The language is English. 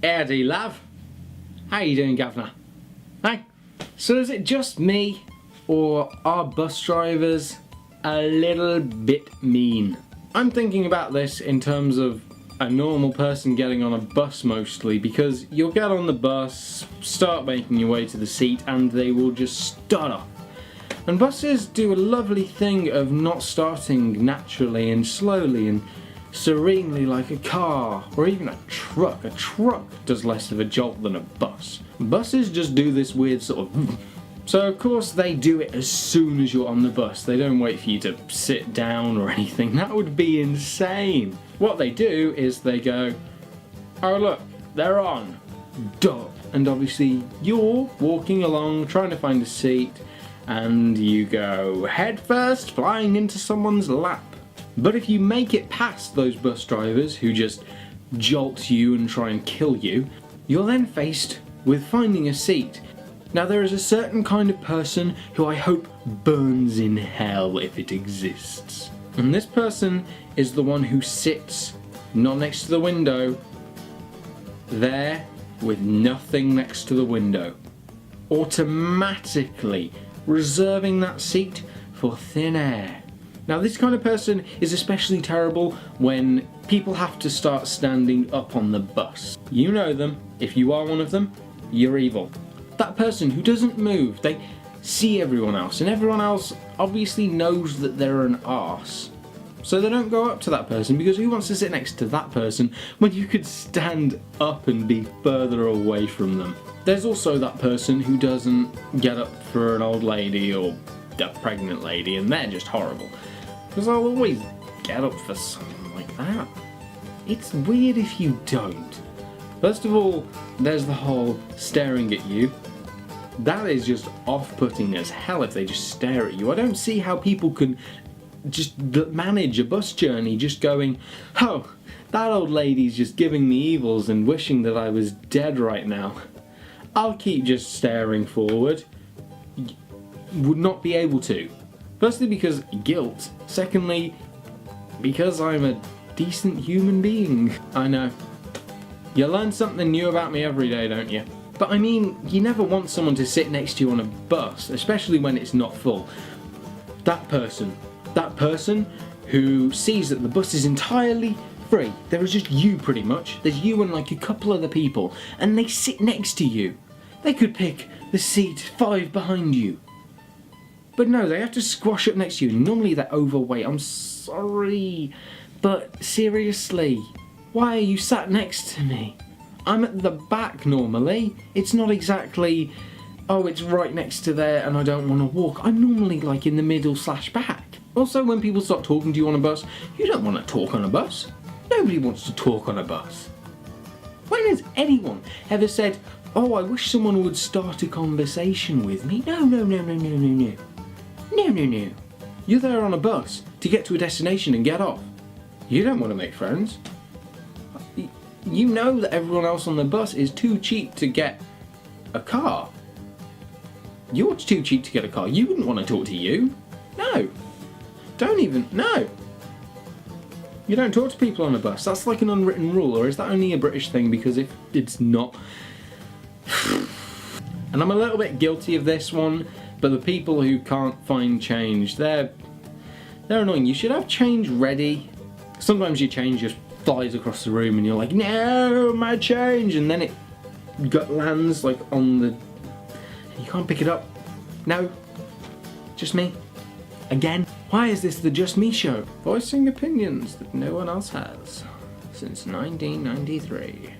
Eddie, love. How you doing, Governor? Hey. So is it just me, or are bus drivers a little bit mean? I'm thinking about this in terms of a normal person getting on a bus mostly, because you'll get on the bus, start making your way to the seat, and they will just stutter. And buses do a lovely thing of not starting naturally and slowly and serenely like a car, or even a truck. A truck does less of a jolt than a bus. Buses just do this weird sort of... So of course they do it as soon as you're on the bus. They don't wait for you to sit down or anything. That would be insane. What they do is they go, oh look, they're on. Duh. And obviously you're walking along trying to find a seat, and you go head first flying into someone's lap. But if you make it past those bus drivers who just jolt you and try and kill you, you're then faced with finding a seat. Now there is a certain kind of person who I hope burns in hell if it exists. And this person is the one who sits not next to the window, there with nothing next to the window, automatically reserving that seat for thin air. Now this kind of person is especially terrible when people have to start standing up on the bus. You know them. If you are one of them, you're evil. That person who doesn't move, they see everyone else, and everyone else obviously knows that they're an arse. So they don't go up to that person, because who wants to sit next to that person when you could stand up and be further away from them? There's also that person who doesn't get up for an old lady or a pregnant lady, and they're just horrible. Because I'll always get up for someone like that. It's weird if you don't. First of all, there's the whole staring at you. That is just off-putting as hell if they just stare at you. I don't see how people can just manage a bus journey just going, oh, that old lady's just giving me evils and wishing that I was dead right now. I'll keep just staring forward. Would not be able to. Firstly, because guilt. Secondly, because I'm a decent human being. I know. You learn something new about me every day, don't you? But I mean, you never want someone to sit next to you on a bus, especially when it's not full. That person who sees that the bus is entirely free. There is just you pretty much. There's you and like a couple other people, and they sit next to you. They could pick the seat 5 behind you. But no, they have to squash up next to you. Normally they're overweight. I'm sorry, but seriously, why are you sat next to me? I'm at the back normally. It's not exactly, oh, it's right next to there and I don't want to walk. I'm normally like in the middle / back. Also, when people start talking to you on a bus, you don't want to talk on a bus. Nobody wants to talk on a bus. When has anyone ever said, oh, I wish someone would start a conversation with me? No. No. You're there on a bus to get to a destination and get off. You don't want to make friends. You know that everyone else on the bus is too cheap to get a car. You're too cheap to get a car. You wouldn't want to talk to you. No. No. You don't talk to people on a bus. That's like an unwritten rule, or is that only a British thing? Because if it's not... And I'm a little bit guilty of this one, but the people who can't find change, they're annoying. You should have change ready. Sometimes your change just flies across the room and you're like, no, my change, and then it lands like on the... You can't pick it up. No. Just me. Again. Why is this the Just Me show? Voicing opinions that no one else has since 1993.